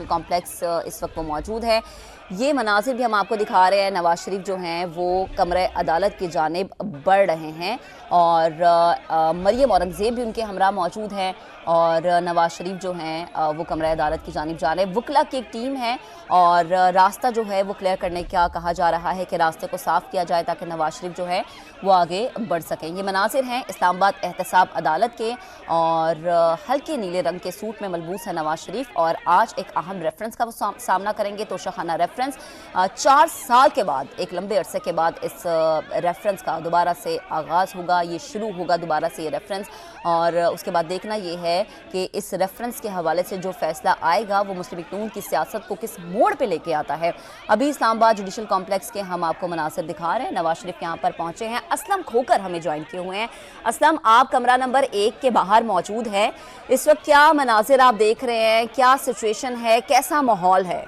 Judicial complex इस वक्त वो मौजूद है। ये मनाजिर भी हम आपको दिखा रहे हैं। नवाज शरीफ जो हैं वो कमरे अदालत की जानिब बढ़ रहे हैं और मरियम औरंगज़ेब भी उनके हमरा मौजूद हैं और नवाज शरीफ जो हैं वो कमरे अदालत की जानिब जा रहे हैं। वकला की एक टीम है और रास्ता जो है वो क्लियर करने का कहा जा रहा है कि रास्ते को साफ़ किया जाए ताकि नवाज शरीफ जो है वो आगे बढ़ सकें। ये मनाजिर हैं इस्लामाबाद एहतसाब अदालत के और हल्के नीले रंग के सूट में मलबूस है नवाज शरीफ और आज एक अहम रेफरेंस का वो सामना करेंगे। तोशाखाना रेफरेंस 4 साल के बाद, एक लंबे अरसे के बाद इस रेफरेंस का दोबारा से आगाज़ होगा, ये शुरू होगा दोबारा से ये रेफरेंस। और उसके बाद देखना ये है कि इस रेफरेंस के हवाले से जो फैसला आएगा वो मुस्लिम लीग नून की सियासत को किस मोड़ पे लेके आता है। अभी इस्लामाबाद जुडिशल कॉम्प्लेक्स के हम आपको मनासिर दिखा रहे हैं। नवाज शरीफ यहाँ पर पहुँचे हैं। असलम खोकर हमें ज्वाइन किए हुए हैं। असलम, आप कमरा नंबर 1 के बाहर मौजूद हैं। इस वक्त क्या मनासिर आप देख रहे हैं, क्या सिचुएशन है, कैसा माहौल है?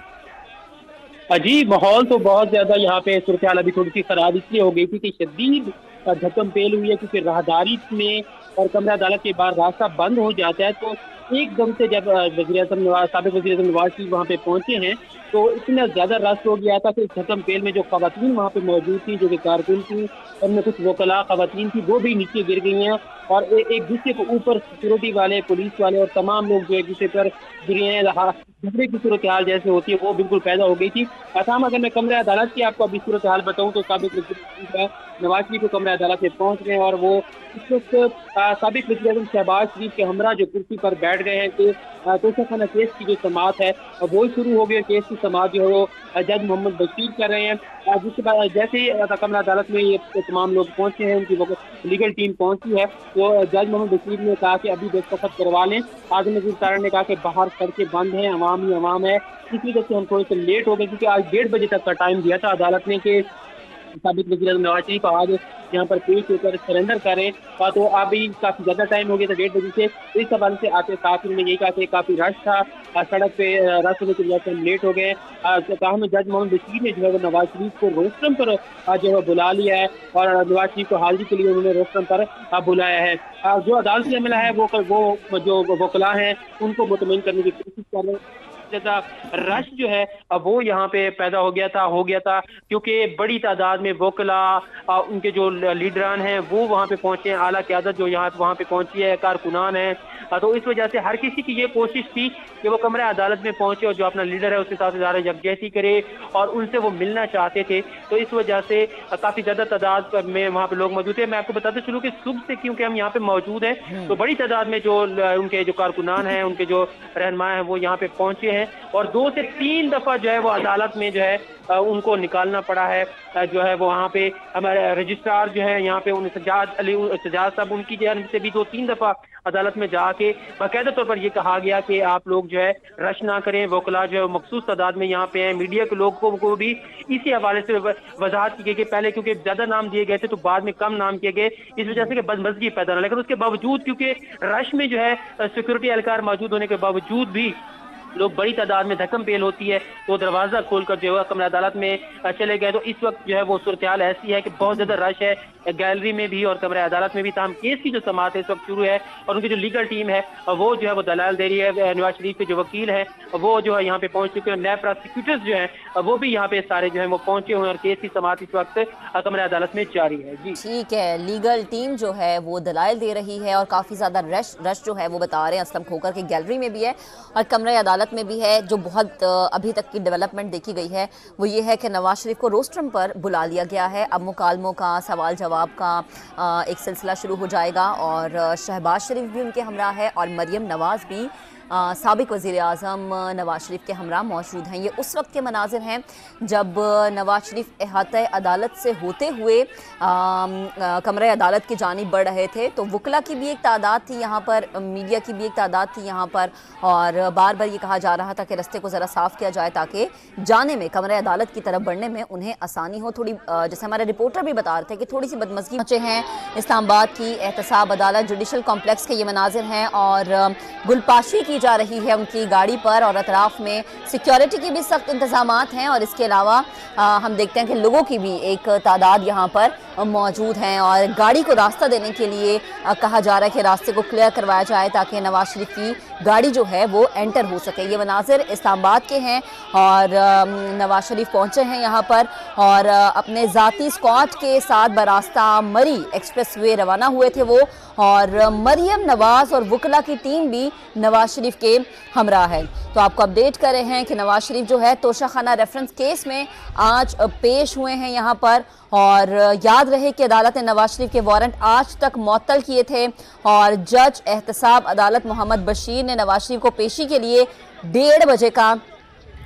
जी, माहौल तो बहुत ज्यादा यहाँ पे सूरत हाल अभी थोड़ी सी खराब इसलिए हो गई थी कि शदीद धक्कम पेल हुई है, क्योंकि राहदारी में और कमरा अदालत के बाद रास्ता बंद हो जाता है। तो एकदम से जब साबिक वज़ीर आज़म नवाज शरीफ वहाँ पे पहुँचे हैं तो इतना ज़्यादा रश हो गया था कि इस धक्कम पेल में जो खवातीन वहाँ पे मौजूद थी, जो कि कारकुन थी, उनमें कुछ वकला खवातीन थी, वो भी नीचे गिर गई हैं और एक दूसरे के ऊपर सिक्योरिटी वाले, पुलिस वाले और तमाम लोग जो एक दूसरे पर गिरे हैं। दूसरे की सूरत हाल जैसे होती है वो बिल्कुल पैदा हो गई थी। असाम, अगर मैं कमरा अदालत की आपको अभी सूरत हाल बताऊँ तो साबिक वज़ीर नवाज शरीफ को कमरा अदालत में पहुँच गए हैं और वो इस वक्त साबिक वज़ीर आज़म शहबाज शरीफ के हमरा जो कुर्सी पर बैठ गए हैं कि तोशाखाना केस की जो समाअत है वो शुरू हो गई है। केस की समाअत जो है वो जज मोहम्मद बशीर कर रहे हैं। जिसके बाद जैसे ही कमरा अदालत में ये तमाम लोग पहुंचे हैं, उनकी लीगल टीम पहुंची है, तो जज मोहम्मद बशीर ने कहा कि अभी दस्तखत करवा लें। आज़म नज़ीर तारा ने कहा कि बाहर सड़कें बंद हैं, अवाम ही अवाम है, इस वजह से हम थोड़े से लेट हो गए, क्योंकि आज 1:30 बजे तक का टाइम दिया था अदालत ने कि साबिक वज़ीर आज़म नवाज शरीफ आज यहाँ पर पेश होकर सरेंडर करें। तो अभी काफ़ी ज़्यादा टाइम हो गया था 1:30 बजे से। तो इस हवाले से आते साथ ने यही कहा कि काफ़ी रश था सड़क पे, रश होने की वजह से हम लेट हो गए। कहा में जज मोहम्मद बशीर ने जो है नवाज शरीफ को रोस्टरम पर जो है बुला लिया है और नवाज शरीफ को हाजिरी के लिए उन्होंने रोस्टरम पर बुलाया है। जो अदालती अमला है वो जो वकला हैं उनको मुतमईन करने की कोशिश कर रहे हैं। ज़्यादा रश जो है वो यहाँ पे पैदा हो गया था क्योंकि बड़ी तादाद में वकला, उनके जो लीडरान हैं वो वहाँ पे पहुँचे हैं, आला क़यादत जो वहाँ पे पहुँची है, कारकुनान हैं। तो इस वजह से हर किसी की ये कोशिश थी कि वो कमरा अदालत में पहुँचे और जो अपना लीडर है उसके साथ ज़्यादा यकजहती करे और उनसे वो मिलना चाहते थे। तो इस वजह से काफ़ी ज़्यादा तादाद में वहाँ पे लोग मौजूद थे। मैं आपको बताते चलूँ कि सुबह से क्योंकि हम यहाँ पे मौजूद हैं तो बड़ी तादाद में जो उनके जो कारकुनान हैं, उनके जो रहनुमा हैं वो यहाँ पे पहुँचे हैं और 2 से 3 दफ़ा जो है वो अदालत में जो है उनको निकालना पड़ा है। जो है वो वहाँ पे हमारे रजिस्ट्रार जो है यहाँ पे उन सजाद साहब, उनकी जानिब से भी 2-3 दफ़ा अदालत में जाके बाकायदा तौर पर ये कहा गया कि आप लोग जो है रश ना करें। वकला जो है मखसूस तादाद में यहाँ पे हैं। मीडिया के लोगों को भी इसी हवाले से वजाहत की गई कि पहले क्योंकि ज़्यादा नाम दिए गए थे तो बाद में कम नाम किए गए, इस वजह से कि बदमज़गी पैदा ना। लेकिन उसके बावजूद क्योंकि रश में जो है सिक्योरिटी एहलकार मौजूद होने के बावजूद भी लोग बड़ी तादाद में धक्कम पेल होती है तो दरवाज़ा खोलकर जो है कमरा अदालत में चले गए। तो इस वक्त जो है वो सूरत हाल ऐसी है कि बहुत ज़्यादा रश है गैलरी में भी और कमरा अदालत में भी। तमाम केस की जो समाअत है इस वक्त शुरू है और उनकी जो लीगल टीम है वो जो है वो दलाल दे रही है। नवाज शरीफ के जो वकील हैं वो जो है यहाँ पे पहुँच चुके हैं। नैब प्रोसिक्यूटर्स जो हैं वो भी यहाँ पे सारे जो है वो पहुँचे हुए हैं और केस की समाअत इस वक्त कमरा अदालत में जारी है। जी ठीक है, लीगल टीम जो है वो दलाइल दे रही है और काफ़ी ज़्यादा रश जो है वो बता रहे हैं असलम खोकर की गैलरी में भी है और कमरा अदालत में भी है। जो बहुत अभी तक की डेवलपमेंट देखी गई है वो ये है कि नवाज शरीफ को रोस्टरम पर बुला लिया गया है। अब मुकालमों का, सवाल जवाब का एक सिलसिला शुरू हो जाएगा और शहबाज शरीफ भी उनके हमरा है और मरियम नवाज भी साबिक वज़ीर आज़म नवाज शरीफ के हमरा मौजूद हैं। ये उस वक्त के मनाजिर हैं जब नवाज शरीफ अहाते अदालत से होते हुए कमरे अदालत की जानिब बढ़ रहे थे। तो वकला की भी एक तादाद थी यहाँ पर, मीडिया की भी एक तादाद थी यहाँ पर और बार बार ये कहा जा रहा था कि रास्ते को ज़रा साफ़ किया जाए ताकि जाने में, कमरे अदालत की तरफ बढ़ने में उन्हें आसानी हो। थोड़ी जैसे हमारे रिपोर्टर भी बता रहे थे कि थोड़ी सी बदमज़गी मचे हैं। इस्लामाबाद की एहतसाब अदालत जुडिशल कॉम्प्लेक्स के ये मनाजिर हैं और गुलपाशी की की जा रही है उनकी गाड़ी पर, और अतराफ में सिक्योरिटी की भी सख्त इंतजामात हैं, और इसके अलावा हम देखते हैं कि लोगों की भी एक तादाद यहाँ पर मौजूद हैं, और गाड़ी को रास्ता देने के लिए कहा जा रहा है कि रास्ते को क्लियर करवाया जाए ताकि नवाज शरीफ की गाड़ी जो है वो एंटर हो सके। ये मनाजिर इस्लामाबाद के हैं, और नवाज शरीफ पहुंचे हैं यहाँ पर, और अपने ज़ाती स्क्वाड के साथ बरास्ता मरी एक्सप्रेस वे रवाना हुए थे वो, और मरियम नवाज और वकला की टीम भी नवाज शरीफ के हमरा है। तो आपको अपडेट कर रहे हैं कि नवाज शरीफ जो है तोशाखाना रेफरेंस केस में आज पेश हुए हैं यहाँ पर, और याद रहे कि अदालत ने नवाज शरीफ के वारंट आज तक मुअत्तल किए थे, और जज एहतसाब अदालत मोहम्मद बशीर ने नवाज शरीफ को पेशी के लिए 1:30 बजे का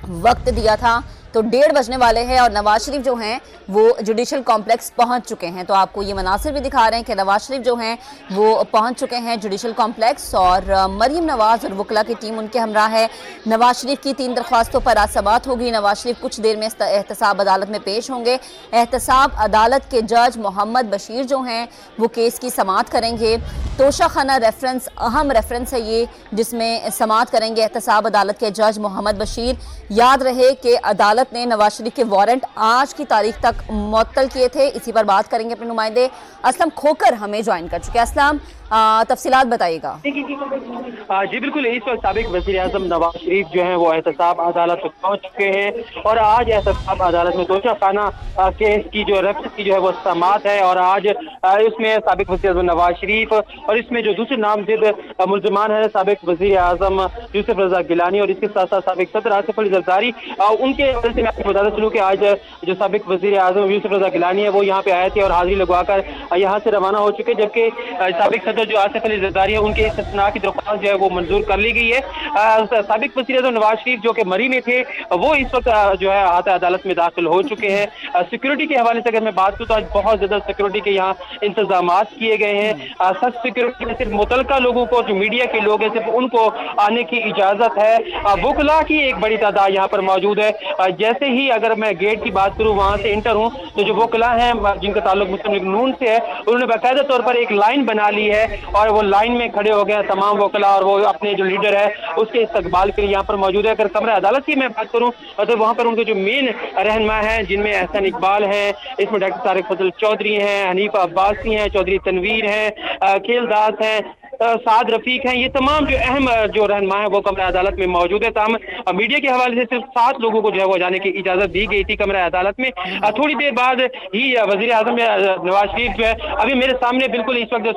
वक्त दिया था। तो 1:30 बजने वाले हैं, और नवाज शरीफ जो हैं वो जुडिशल कॉम्प्लेक्स पहुंच चुके हैं। तो आपको ये मनासिर भी दिखा रहे हैं कि नवाज शरीफ जो हैं वो पहुंच चुके हैं जुडिशल कॉम्प्लेक्स, और मरियम नवाज और वकला की टीम उनके हमरा है। नवाज शरीफ की 3 दरख्वास्तों पर आज समाअत होगी। नवाज शरीफ कुछ देर में एहतसाब अदालत में पेश होंगे। एहतसाब अदालत के जज मोहम्मद बशीर जो हैं वो केस की समाअत करेंगे। तोशाखाना रेफरेंस अहम रेफरेंस है ये, जिसमें समाअत करेंगे एहतसाब अदालत के जज मोहम्मद बशीर। याद रहे कि अदालत ने नवाज शरीफ के वारंट आज की तारीख तक मुअत्तल किए थे। इसी पर बात करेंगे अपने नुमाइंदे असलम खोकर हमें ज्वाइन कर चुके हैं। असलम, तफसीलात बताइएगा। जी बिल्कुल, इस वक्त साबिक वज़ीर आज़म नवाज शरीफ जो हैं वो एहतसाब अदालत में पहुंच चुके हैं, और आज एहतसाब अदालत में तोशाखाना केस की जो रेफरेंस की जो है वो समाअत है, और आज इसमें साबिक वज़ीर आज़म नवाज शरीफ और इसमें जो दूसरे नामजद मुल्ज़िमान हैं साबिक वज़ीर आज़म यूसुफ रज़ा गिलानी और इसके साथ साथ साबिक सदर आसिफ अली ज़रदारी, उनके वजह से मैं आपको बताता चलूँ कि आज जो साबिक वज़ीर आज़म यूसुफ रज़ा गिलानी है वो यहाँ पे आए थे और हाजिरी लगवाकर यहाँ से रवाना हो चुके, जबकि साबिक सदर जो आसिफ अली ज़रदारी है उनके इस्तिस्ना की दरख्वास्त जो है वो मंजूर कर ली गई है। साबिक वज़ीर आज़म नवाज शरीफ जो कि मरी में थे वो इस वक्त जो है आहता अदालत में दाखिल हो चुके हैं। सिक्योरिटी के हवाले से अगर मैं बात करूँ तो आज बहुत ज़्यादा सिक्योरिटी के यहाँ इंतजामात किए गए हैं। सख्त सिक्योरिटी में सिर्फ मुतलका लोगों को, जो मीडिया के लोग हैं, सिर्फ उनको आने की इजाज़त है। वकला की एक बड़ी तादाद यहाँ पर मौजूद है। जैसे ही अगर मैं गेट की बात करूँ, वहाँ से इंटर हूँ, तो जो वकला हैं जिनका ताल्लुक मुस्लिम लीग नून से है, उन्होंने बाकायदा तौर पर एक लाइन बना ली है और वो लाइन में खड़े हो गए तमाम वकला, और वो अपने जो लीडर है उसके इस्तकबाल के लिए यहाँ पर मौजूद है। अगर कमरा अदालत की मैं बात करूँ तो वहाँ पर उनके जो मेन रहनुमा हैं, जिनमें एहसन इकबाल हैं, इसमें डॉक्टर तारिक फजल चौधरी हैं, हनीफ अब्बासी हैं, चौधरी तनवीर हैं, खेलदास हैं, साद रफीक हैं, ये तमाम जो अहम जो रहनुमा है वो कमरा अदालत में मौजूद है। तमाम मीडिया के हवाले से सिर्फ 7 लोगों को जो है वो जाने की इजाज़त दी गई थी कमरा अदालत में। थोड़ी देर बाद ही वज़ीर आज़म नवाज शरीफ जो है, अभी मेरे सामने बिल्कुल इस वक्त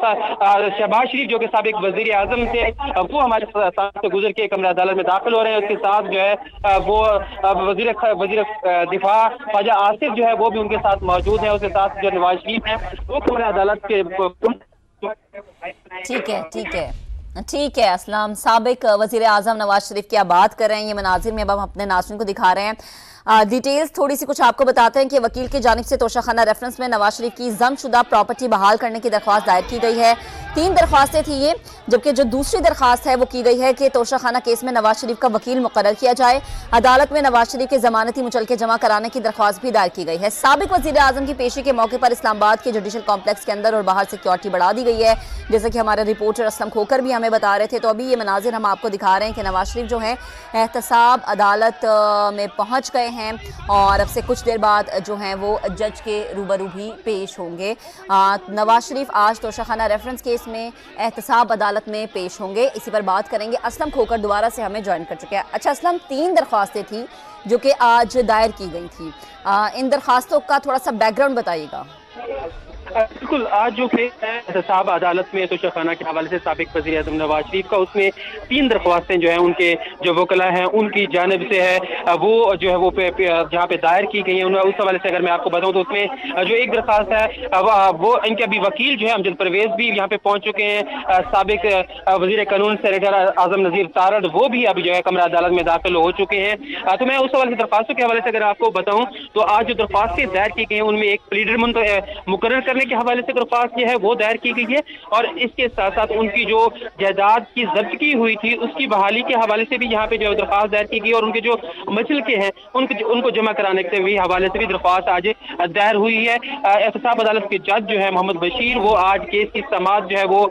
शहबाज शरीफ जो कि साबिक वज़ीर आज़म थे वो हमारे साथ से गुजर के कमरा अदालत में दाखिल हो रहे हैं। उसके साथ जो है वो वज़ीर दिफा ख्वाजा आसिफ जो है वो भी उनके साथ मौजूद है। उसके साथ जो नवाज शरीफ है वो कमरा अदालत के ठीक है असलम, साबिक वज़ीर आज़म नवाज शरीफ की आप बात कर रहे हैं। ये मनाजिर में अब हम अपने नाज़रीन को दिखा रहे हैं। डिटेल्स थोड़ी सी कुछ आपको बताते हैं कि वकील की जानिब से तोशाखाना रेफरेंस में नवाज शरीफ की जमशुदा प्रॉपर्टी बहाल करने की दरख्वास्त दायर की गई है। 3 दरख्वास्तें थी ये, जबकि जो दूसरी दरख्वास्त है वो की गई है कि तोशाखाना केस में नवाज शरीफ का वकील मुकर्रर किया जाए। अदालत में नवाज शरीफ के जमानती मुचलके जमा कराने की दरख्वास्त भी दायर की गई है। साबिक वज़ीर आज़म की पेशी के मौके पर इस्लामाबाद के जुडिशल कॉम्प्लेक्स के अंदर और बाहर सिक्योरिटी बढ़ा दी गई है, जैसे कि हमारे रिपोर्टर असलम खोकर भी हमें बता रहे थे। तो अभी ये मनाजिर हम आपको दिखा रहे हैं कि नवाज शरीफ जो है एहतसाब अदालत में पहुँच गए हैं, और अब से कुछ देर बाद जो हैं वो जज के रूबरू भी पेश होंगे। नवाज शरीफ आज तोशाखाना रेफरेंस केस में एहतसाब अदालत में पेश होंगे। इसी पर बात करेंगे। असलम खोकर दोबारा से हमें ज्वाइन कर चुके हैं। अच्छा असलम, 3 दरख्वास्तें थी जो कि आज दायर की गई थी, इन दरख्वास्तों का थोड़ा सा बैकग्राउंड बताइएगा। बिल्कुल, आज जो केस है एहतसाब अदालत में तोशाखाना के हवाले से साबिक वज़ीर आज़म नवाज शरीफ का, उसमें 3 दरख्वास्तें जो हैं उनके जो वकला हैं उनकी जानिब से है, वो जो है वो जहाँ पे दायर की गई हैं। उस हवाले से अगर मैं आपको बताऊँ तो उसमें जो एक दरख्वास्त है वो इनके अभी वकील जो है अमजद परवेज़ भी यहाँ पे पहुँच चुके हैं। साबिक वज़ीर कानून सेनेटर आज़म नज़ीर तारड़ वो भी अभी जो है कमरा अदालत में दाखिल हो चुके हैं। तो मैं उस हवाले से दरख्वास्तों के हवाले से अगर आपको बताऊँ तो आज जो दरख्वास्तें दायर की गई हैं उनमें एक प्लीडर मुकर्रर करने के हवाले से दरख्वास्त ये है वो दायर की गई है, और इसके साथ साथ उनकी जो जायदाद की जब्तगी हुई थी उसकी बहाली के हवाले से भी यहाँ पे जो दरख्वास्त दायर की गई, और उनके जो मसलके हैं उनको जमा कराने के भी हवाले से भी दरख्वास्त आज दायर हुई है। एहतसाब अदालत के जज जो है मोहम्मद बशीर, वो आज केस की समाअत जो है वो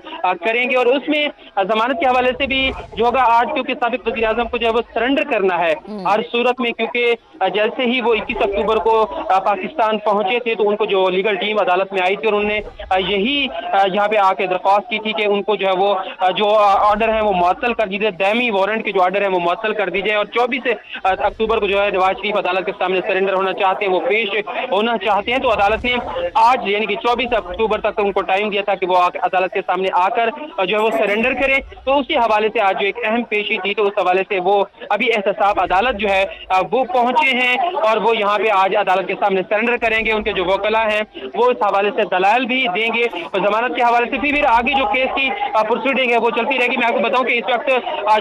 करेंगे, और उसमें जमानत के हवाले से भी जो होगा आज, क्योंकि साबिक वज़ीर आज़म को जो है वो सरेंडर करना है हर सूरत में, क्योंकि जैसे ही वो 21 अक्टूबर को पाकिस्तान पहुंचे थे तो उनको जो लीगल टीम अदालत में आई थी और उन्होंने यही यहाँ पे आके दरख्वास्त की थी कि उनको जो है वो जो ऑर्डर है वो मुअत्तल कर दीजिए, दायमी वारंट के जो ऑर्डर है वो मुअत्तल कर दीजिए, और 24 अक्टूबर को जो है नवाज शरीफ अदालत के सामने सरेंडर होना चाहते हैं, वो पेश होना चाहते हैं। तो अदालत ने आज यानी कि 24 अक्टूबर तक उनको टाइम दिया था कि वो अदालत के सामने आकर जो है वो सरेंडर करें। तो उसी हवाले से आज जो एक अहम पेशी थी, तो उस हवाले से वो अभी एहतसाब अदालत जो है वो पहुंचे हैं और वो यहाँ पे आज अदालत के सामने सरेंडर करेंगे। उनके जो वकला हैं वो इस हवाले से दलाल भी देंगे, और जमानत के हवाले से फिर आगे जो केस की प्रोसीडिंग है वो चलती रहेगी। मैं आपको बताऊं कि इस वक्त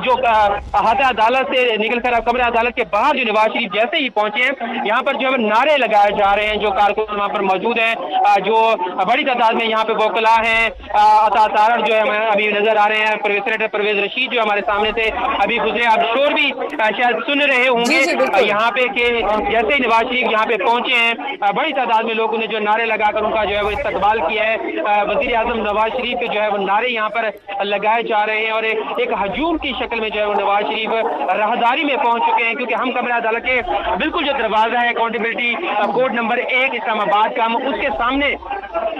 जो अहाता अदालत से निकलकर कमरे अदालत के बाहर जो नवाज शरीफ जैसे ही पहुंचे हैं, यहाँ पर जो है नारे लगाए जा रहे हैं, जो कारकुन वहाँ पर मौजूद हैं, जो बड़ी तादाद में यहाँ पे वकला हैं, अता तारड़ जो है अभी नजर आ रहे हैं, सेनेटर परवेज रशीद जो हमारे सामने से अभी गुजरे, आप शोर भी शायद सुन रहे होंगे यहाँ पे कि जैसे ही नवाज शरीफ यहाँ पे पहुंचे हैं बड़ी तादाद में लोगों ने जो नारे लगाकर उनका जो है वो इस्तकबाल किया है। वजीर आजम नवाज शरीफ के जो है वो नारे यहाँ पर लगाए जा रहे हैं, और एक हजूम की शक्ल में जो है वो नवाज शरीफ राहदारी में पहुंच चुके हैं, क्योंकि हम कमरा अदालत के बिल्कुल जो दरवाजा है अकाउंटेबिलिटी कोड नंबर 1 इस्लामाबाद का, हम उसके सामने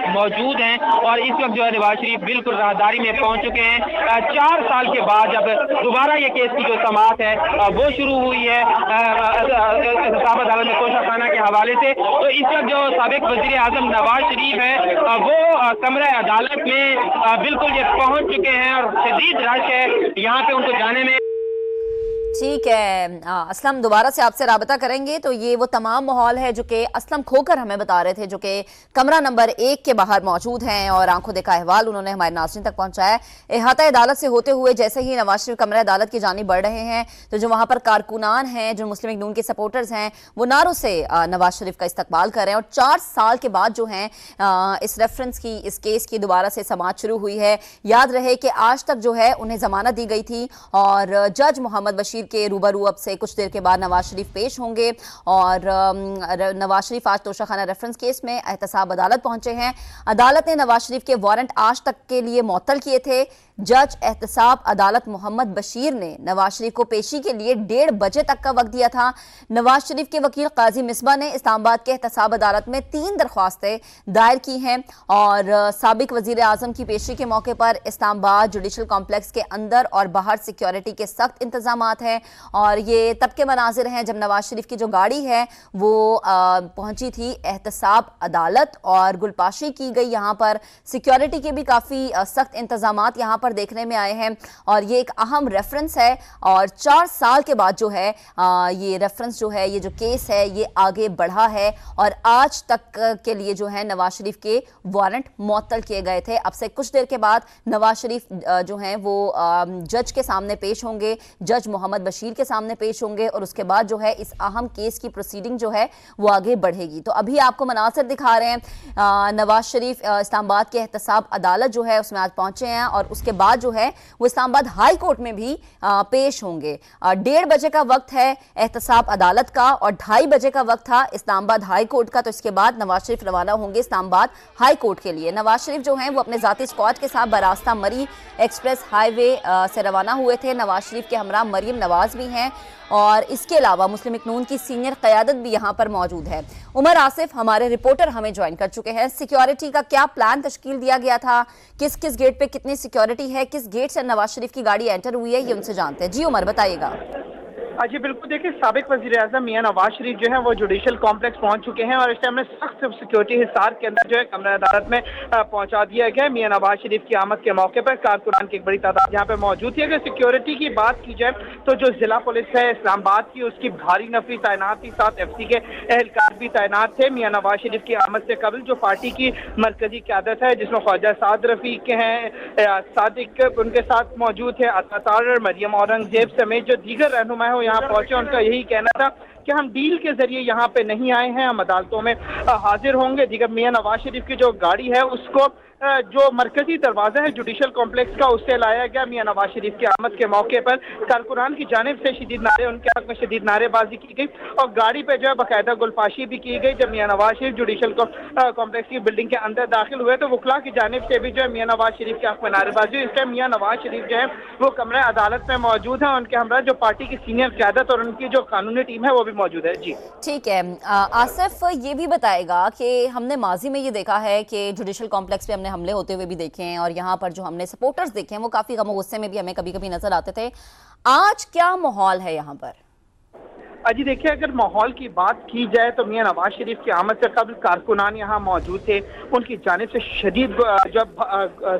मौजूद हैं, और इस वक्त जो है नवाज शरीफ बिल्कुल राहदारी में पहुंच चुके हैं। 4 साल के बाद जब दोबारा ये केस की जो समाअत है वो शुरू हुई है अदालत में तोशाखाना के हवाले से, तो इस वक्त जो साबिक वजीर आजम नवाज शरीफ है वो कमरा अदालत में बिल्कुल ये पहुंच चुके हैं, और शदीद रश है यहाँ पे उनको जाने में। ठीक है असलम, दोबारा से आपसे राबता करेंगे। तो ये वो तमाम माहौल है जो कि असलम खोकर हमें बता रहे थे, जो कि कमरा नंबर 1 के बाहर मौजूद हैं, और आंखों देखा अहवाल उन्होंने हमारे नाज़रीन तक पहुंचाया। अहाता अदालत से होते हुए जैसे ही नवाज शरीफ कमरा अदालत की जानिब बढ़ रहे हैं, तो जो वहाँ पर कारकुनान हैं, जो मुस्लिम लीग नून के सपोर्टर्स हैं, वो नारों से नवाज शरीफ का इस्तकबाल कर रहे हैं। और 4 साल के बाद जो है इस रेफरेंस की, इस केस की दोबारा से समाअत शुरू हुई है। याद रहे कि आज तक जो है उन्हें जमानत दी गई थी, और जज मोहम्मद बशीर के रूबरू अब से कुछ देर के बाद नवाज शरीफ पेश होंगे, और नवाज शरीफ आज तोशाखाना रेफरेंस केस में एहतसाब अदालत पहुंचे हैं। अदालत ने नवाज शरीफ के वारंट आज तक के लिए मुअत्तल किए थे। जज एहतसाब अदालत मोहम्मद बशीर ने नवाज शरीफ को पेशी के लिए 1:30 बजे तक का वक्त दिया था। नवाज शरीफ के वकील काजी मिसबा ने इस्लामाबाद के एहतसाब अदालत में 3 दरख्वास्तें दायर की हैं, और साबिक वजीर आजम की पेशी के मौके पर इस्लामाबाद जुडिशल कॉम्प्लेक्स के अंदर और बाहर सिक्योरिटी के सख्त इंतजामात हैं। और ये तब के मनाजिर हैं जब नवाज शरीफ की जो गाड़ी है वो पहुंची थी एहतसाब अदालत, और गुलपाशी की गई। यहाँ पर सिक्योरिटी के भी काफ़ी सख्त इंतजामात यहाँ पर देखने में आए हैं, और ये एक अहम रेफरेंस है। और 4 साल के बाद जो है ये रेफरेंस जो है, ये जो केस है, ये आगे बढ़ा है, और आज तक के लिए जो है नवाज शरीफ के वारंट मुअत्तल किए गए थे। अब से कुछ देर के बाद नवाज शरीफ जो हैं वो जज के सामने पेश होंगे, जज मोहम्मद बशीर के सामने पेश होंगे, और उसके बाद जो है इस अहम केस की प्रोसीडिंग जो है वो आगे बढ़ेगी। तो अभी आपको मनासिर दिखा रहे हैं, नवाज शरीफ इस्लामाबाद के एहतसाब अदालत जो है उसमें आज पहुंचे हैं, और उसके बाद जो है वो इस्लामाबाद हाई कोर्ट में भी पेश होंगे। 1:30 बजे का वक्त है एहतसाब अदालत का, और 2:30 बजे का वक्त था इस्लामाबाद हाई कोर्ट का। तो इसके बाद नवाज शरीफ रवाना होंगे इस्लामाबाद हाई कोर्ट के लिए। नवाज शरीफ जो हैं वो अपने जाती स्क्वाड के साथ बरास्ता मरी एक्सप्रेस हाईवे से रवाना हुए थे। नवाज शरीफ के हमरा मरियम नवाज भी हैं, और इसके अलावा मुस्लिम लीग नून की सीनियर क़यादत भी यहाँ पर मौजूद है। उमर आसिफ हमारे रिपोर्टर हमें ज्वाइन कर चुके हैं। सिक्योरिटी का क्या प्लान तश्कील दिया गया था, किस किस गेट पे कितनी सिक्योरिटी है, किस गेट से नवाज शरीफ की गाड़ी एंटर हुई है, ये उनसे जानते हैं। जी उमर, बताइएगा। जी बिल्कुल, देखिए साबिक वज़ीर आज़म मियां नवाज शरीफ जो है वो जुडिशल कॉम्प्लेक्स पहुंच चुके हैं, और इस टाइम में सख्त सिक्योरिटी हिसार के अंदर जो है कमरा अदालत में पहुंचा दिया गया है। मियां नवाज शरीफ की आमद के मौके पर कारकुनान की एक बड़ी तादाद यहाँ पे मौजूद थी। अगर सिक्योरिटी की बात की जाए तो जो जिला पुलिस है इस्लामाबाद की, उसकी भारी नफरी तैनात थी, साथ FC के एहलकार भी तैनात थे। मियां नवाज शरीफ की आमद से कबल जो पार्टी की मरकजी क़यादत है, जिसमें ख्वाजा साद रफीक हैं, सादिक उनके साथ मौजूद है, अता तारड़, मरियम औरंगजेब समेत जो दीगर रहनुमा है वो यहाँ पहुंचे। उनका यही कहना था कि हम डील के जरिए यहाँ पे नहीं आए हैं, हम अदालतों में हाजिर होंगे। दीगर मियां नवाज शरीफ की जो गाड़ी है उसको जो मरकजी दरवाजा है जुडिशल कॉम्प्लेक्स का उससे लाया गया। मियां नवाज शरीफ की आमद के मौके पर कारकुनान की जानिब से शदीद नारे, उनके हक में शदीद नारेबाजी की गई और गाड़ी पे जो है बाकायदा गुलफाशी भी की गई। जब मियां नवाज शरीफ जुडिशल कॉम्प्लेक्स की बिल्डिंग के अंदर दाखिल हुए तो वकला की जानिब से भी जो है मियां नवाज शरीफ के हक में नारेबाजी हुई। इस टाइम मियां नवाज शरीफ जो है वो कमरे अदालत में मौजूद है, उनके हमरा जो पार्टी की सीनियर क़यादत और उनकी जो कानूनी टीम है वो भी मौजूद है। जी ठीक है। आसिफ ये भी बताएगा कि हमने माजी में ये देखा है कि जुडिशल कॉम्प्लेक्स पे हमने हमले होते हुए भी देखे हैं और यहाँ पर जो हमने सपोर्टर्स देखे हैं वो काफ़ी गम गुस्से में भी हमें कभी कभी नजर आते थे। आज क्या माहौल है यहाँ पर? अजी देखिए, अगर माहौल की बात की जाए तो मियां नवाज शरीफ की आमद से कबल कारकुनान यहाँ मौजूद थे, उनकी जानिब से शदीद जब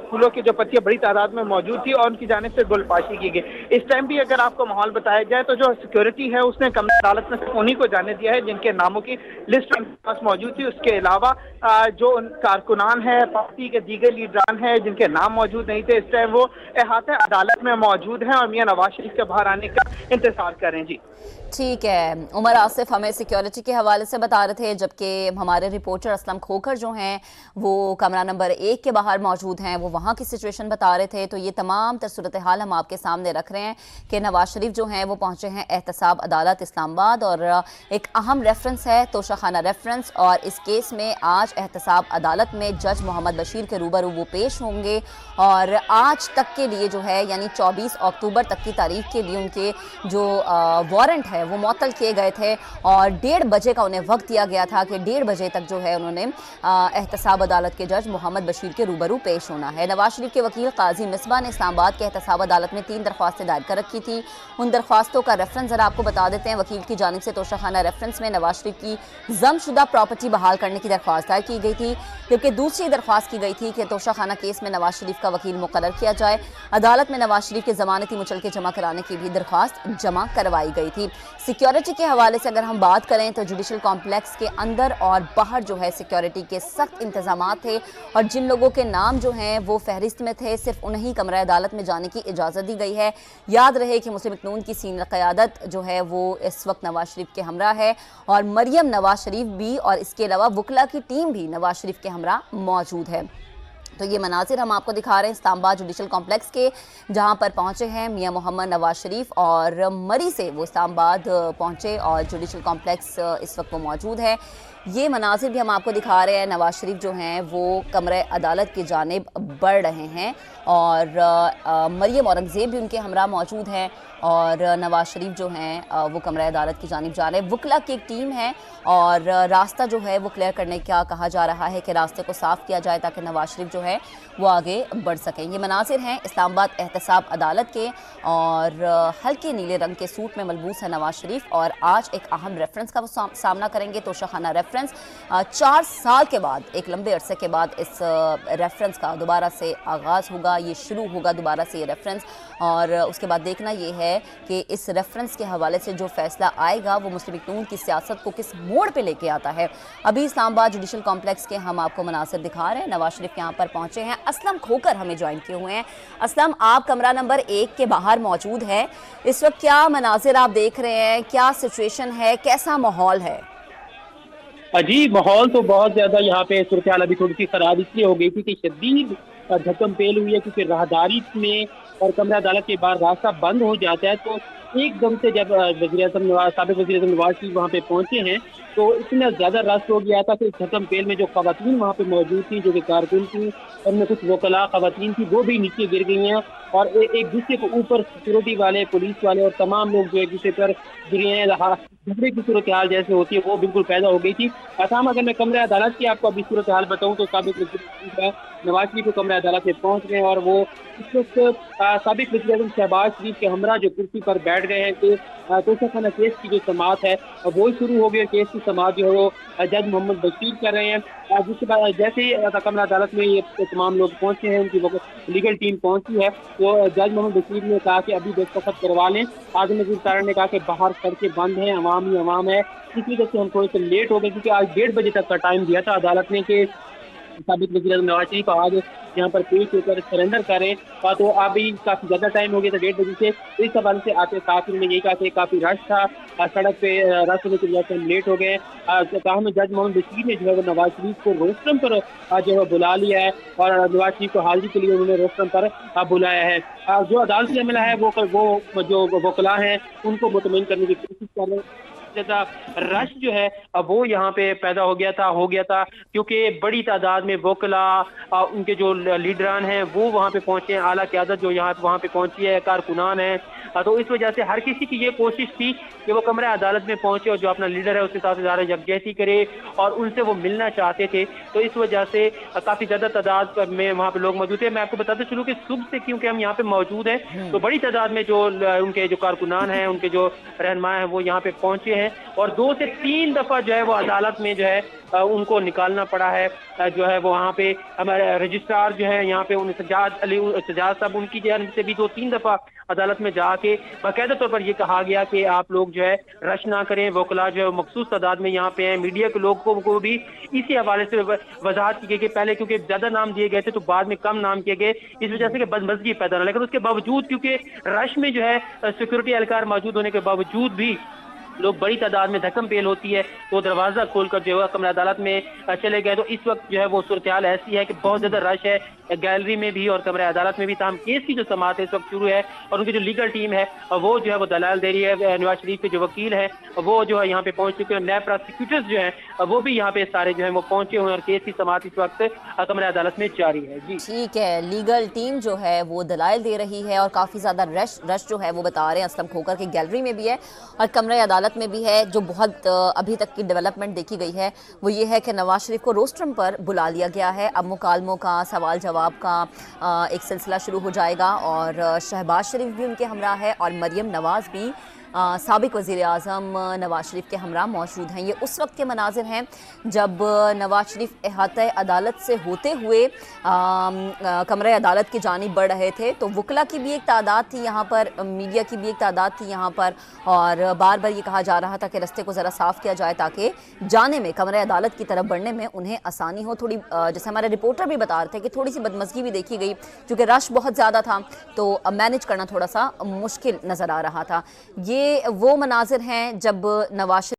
फूलों की जो पत्तियां बड़ी तादाद में मौजूद थी और उनकी जानिब से गुलफाशी की गई। इस टाइम भी अगर आपको माहौल बताया जाए तो जो सिक्योरिटी है उसने कमरा अदालत में सिर्फ उन्हीं को जाने दिया है जिनके नामों की लिस्ट उनके पास मौजूद थी। उसके अलावा जो कारकुनान है, पार्टी के दीगर लीडरान हैं जिनके नाम मौजूद नहीं थे, इस टाइम वो अहाते अदालत में मौजूद हैं और मियां नवाज शरीफ के बाहर आने का इंतजार करें। जी ठीक है। उमर आसिफ हमें सिक्योरिटी के हवाले से बता रहे थे, जबकि हमारे रिपोर्टर असलम खोखर जो हैं वो कमरा नंबर 1 के बाहर मौजूद हैं, वो वहाँ की सिचुएशन बता रहे थे। तो ये तमाम सूरत हाल हम आपके सामने रख रहे हैं कि नवाज शरीफ जो हैं वो पहुँचे हैं एहतसाब अदालत इस्लामाबाद और एक अहम रेफरेंस है तोशाखाना रेफरेंस, और इस केस में आज एहतसाब अदालत में जज मोहम्मद बशीर के रूबरू वो पेश होंगे और आज तक के लिए जो है यानी 24 अक्टूबर तक की तारीख के लिए उनके जो वारंट है वो मुअत्तल किए गए थे और 1:30 बजे का उन्हें वक्त दिया गया था कि 1:30 बजे तक जो है उन्होंने एहतसाब अदालत के जज मोहम्मद बशीर के रूबरू पेश होना है। नवाज शरीफ के वकील काजी मिसबा ने इस्लामाबाद के एहतसाब अदालत में 3 दरख्वास्तें दायर कर रखी थी। उन दरख्वास्तों का रेफरेंस जरा आपको बता देते हैं। वकील की जानिब से तोशाखाना रेफरेंस में नवाज शरीफ की जमशुदा प्रॉपर्टी बहाल करने की दरख्वास्त दायर की गई थी, जबकि दूसरी दरख्वास्त की गई थी कि तोशाखाना केस में नवाज शरीफ का वकील मुकर्रर किया जाए। अदालत में नवाज शरीफ के जमानती मुचलके जमा कराने की भी दरख्वास्त जमा करवाई गई थी। सिक्योरिटी के हवाले से अगर हम बात करें तो जुडिशल कॉम्प्लेक्स के अंदर और बाहर जो है सिक्योरिटी के सख्त इंतजामात थे और जिन लोगों के नाम जो हैं वो फहरिस्त में थे सिर्फ उन्हीं कमरा अदालत में जाने की इजाज़त दी गई है। याद रहे कि मुस्लिम लीग नून की सीनियर क़यादत जो है वो इस वक्त नवाज शरीफ के हमरा है और मरियम नवाज शरीफ भी, और इसके अलावा वकला की टीम भी नवाज शरीफ के हमरा मौजूद है। तो ये मनाजिर हम आपको दिखा रहे हैं इस्लामाबाद जुडिशल कॉम्प्लेक्स के, जहां पर पहुंचे हैं मियां मोहम्मद नवाज शरीफ और मरी से वो इस्लामाबाद पहुंचे और जुडिशल कॉम्प्लेक्स इस वक्त वो मौजूद है। ये मनाजिर भी हम आपको दिखा रहे हैं। नवाज शरीफ जो हैं वो कमरे अदालत की जानिब बढ़ रहे हैं और मरियम औरंगज़ेब भी उनके हमरा मौजूद हैं और नवाज शरीफ जो हैं वो कमरा अदालत की जानिब जा रहे हैं। वकला की एक टीम है और रास्ता जो है वो क्लियर करने का कहा जा रहा है कि रास्ते को साफ़ किया जाए ताकि नवाज शरीफ जो है वो आगे बढ़ सकें। ये मनाजिर हैं इस्लामाबाद एहतसाब अदालत के और हल्के नीले रंग के सूट में मलबूस है नवाज शरीफ और आज एक अहम रेफरेंस का वो सामना करेंगे। तोशाखाना रेफरेंस 4 साल के बाद, एक लंबे अरसे के बाद इस रेफरेंस का दोबारा से आगाज़ होगा, ये शुरू होगा दोबारा से ये रेफरेंस। और उसके बाद देखना ये है कि इस रेफरेंस के हवाले से जो फैसला आएगा वो मुस्लिम लीग नून की सियासत को किस मोड़ पे लेके आता है। अभी इस्लामाबाद जुडिशल कॉम्प्लेक्स के हम आपको मनासिर दिखा रहे हैं। नवाज शरीफ यहाँ पर पहुँचे हैं। असलम खोकर हमें ज्वाइन किए हुए हैं। असलम, आप कमरा नंबर 1 के बाहर मौजूद है, इस वक्त क्या मनासिर आप देख रहे हैं, क्या सिचुएशन है, कैसा माहौल है? जी माहौल तो बहुत ज्यादा यहाँ पे सूरत हाल अभी थोड़ी सी खराब इसलिए हो गई थी कि शदीद धक्कम पेल हुई है क्योंकि राहदारी में और कमरा अदालत के बाद रास्ता बंद हो जाता है। तो एकदम से जब साबिक वज़ीर आज़म नवाज शरीफ वहाँ पे पहुँचे हैं तो इतना ज़्यादा रश हो गया था कि धक्कम पेल में जो खवातीन वहाँ पे मौजूद थी, जो कि कारकुन थी, उनमें कुछ वकला खवातीन थी, वो भी नीचे गिर गई हैं और एक दूसरे को ऊपर सिक्योरिटी वाले, पुलिस वाले और तमाम लोग जो एक दूसरे पर गिरे हैं। झगड़े की सूरत हाल जैसे होती है वो बिल्कुल पैदा हो गई थी। असम अगर मैं कमरा अदालत की आपको अभी सूरत हाल बताऊँ तो साबिक वज़ीर नवाज शरीफ को कमरा अदालत में पहुँच गए और वो इस वक्त साबिक वज़ीर आज़म शहबाज शरीफ के हमरा जो कुर्सी पर बैठ गए हैं कि तोशाखाना केस की जो समाअत है वो शुरू हो गई। केस की समाअत जो है वो जज मोहम्मद बशीर कर रहे हैं। जिसके बाद जैसे ही कमरा अदालत में ये तमाम लोग पहुंचे हैं, उनकी लीगल टीम पहुंची है, तो जज मोहम्मद बशीर ने कहा कि अभी दस्तखत करवा लें। आज़म नज़ीर तारण ने कहा कि बाहर सड़कें बंद हैं, अवाम ही अवाम है, इस वजह से हम थोड़े से लेट हो गए क्योंकि आज 1:30 बजे तक का टाइम दिया था अदालत ने कि साबिक वज़ीर आज़म नवाज शरीफ आज यहाँ पर पेश होकर सरेंडर करें, तो अभी काफ़ी ज़्यादा टाइम हो गया था 1:30 बजे से। इस हवाले से आते साथ उन्होंने यही कहा कि काफ़ी रश था, सड़क पे रश होने की वजह से हम लेट हो गए। ताहम जज मोहम्मद बशीर ने जो है वो नवाज शरीफ को रोस्टरम पर जो है बुला लिया है और नवाज शरीफ को हाजिरी के लिए उन्होंने रोस्टरम पर बुलाया है। जो अदालती अमला है वो जो वकला हैं उनको मुतमईन करने की कोशिश कर रहे हैं। ज्यादा रश जो है वो यहाँ पे पैदा हो गया था क्योंकि बड़ी तादाद में वकला उनके जो लीडरान हैं वो वहाँ पे पहुंचे हैं, आला क़यादत जो यहाँ वहाँ पे पहुंची है, कारकुनान है। तो इस वजह से हर किसी की ये कोशिश थी कि वो कमरे अदालत में पहुंचे और जो अपना लीडर है उसके साथ ज़्यादा यकजहती करे और उनसे वो मिलना चाहते थे। तो इस वजह से काफ़ी ज़्यादा तादाद में वहाँ पे लोग मौजूद थे। मैं आपको बताते चलूँ कि सुबह से क्योंकि हम यहाँ पे मौजूद हैं तो बड़ी तादाद में जो उनके जो कारकुनान हैं, उनके जो रहनुमा हैं वो यहाँ पे पहुंचे हैं और 2 से 3 दफा जो है वो अदालत में जो है उनको निकालना पड़ा है। जो है वो वहाँ पे हमारे रजिस्ट्रार जो है यहाँ पे सजाद साहब उनकी जानिब से भी 2-3 दफा अदालत में जाके बाकायदा तौर पर ये कहा गया कि आप लोग जो है रश ना करें। वकला जो है मखसूस तादाद में यहाँ पे हैं। मीडिया के लोगों को भी इसी हवाले से वजाहत की गई कि पहले क्योंकि ज्यादा नाम दिए गए थे तो बाद में कम नाम किए गए, इस वजह से कि बदमज़गी पैदा ना। लेकिन उसके बावजूद क्योंकि रश में जो है सिक्योरिटी एहलकार मौजूद होने के बावजूद भी लोग बड़ी तादाद में धक्कम पेल होती है तो दरवाज़ा खोलकर जो है कमरा अदालत में चले गए। तो इस वक्त जो है वो सूरत हाल ऐसी है कि बहुत ज़्यादा रश है गैलरी में भी और कमरा अदालत में भी। ताहम केस की जो समाअत है इस वक्त शुरू है और उनकी जो लीगल टीम है वो जो है वो दलाल दे रही है। नवाज शरीफ के जो वकील हैं वो जो है यहाँ पे पहुँच चुके हैं। नए प्रोसिक्यूटर्स जो हैं वो भी यहाँ पे सारे जो है वो पहुँचे हुए हैं और केस की समाअत इस वक्त कमरा अदालत में जारी है। जी ठीक है, लीगल टीम जो है वो दलाइल दे रही है और काफ़ी ज़्यादा रश जो है वो बता रहे हैं असलम खोकर के गैलरी में भी है और कमरे अदालत में भी है। जो बहुत अभी तक की डेवलपमेंट देखी गई है वो ये है कि नवाज शरीफ को रोस्टरम पर बुला लिया गया है। अब मुकालमों का, सवाल जवाब का एक सिलसिला शुरू हो जाएगा और शहबाज शरीफ भी उनके हमरा है और मरियम नवाज भी साबिक वज़ीर आज़म नवाज शरीफ के हमरा मौजूद हैं। ये उस वक्त के मनाजिर हैं जब नवाज शरीफ अहाते अदालत से होते हुए कमरे अदालत की जानिब बढ़ रहे थे। तो वकला की भी एक तादाद थी यहाँ पर, मीडिया की भी एक तादाद थी यहाँ पर और बार बार ये कहा जा रहा था कि रास्ते को ज़रा साफ़ किया जाए ताकि जाने में, कमरे अदालत की तरफ बढ़ने में उन्हें आसानी हो। थोड़ी जैसे हमारे रिपोर्टर भी बता रहे थे कि थोड़ी सी बदमज़गी भी देखी गई क्योंकि रश बहुत ज़्यादा था तो मैनेज करना थोड़ा सा मुश्किल नज़र आ रहा था। ये वो मनाजिर हैं जब नवाज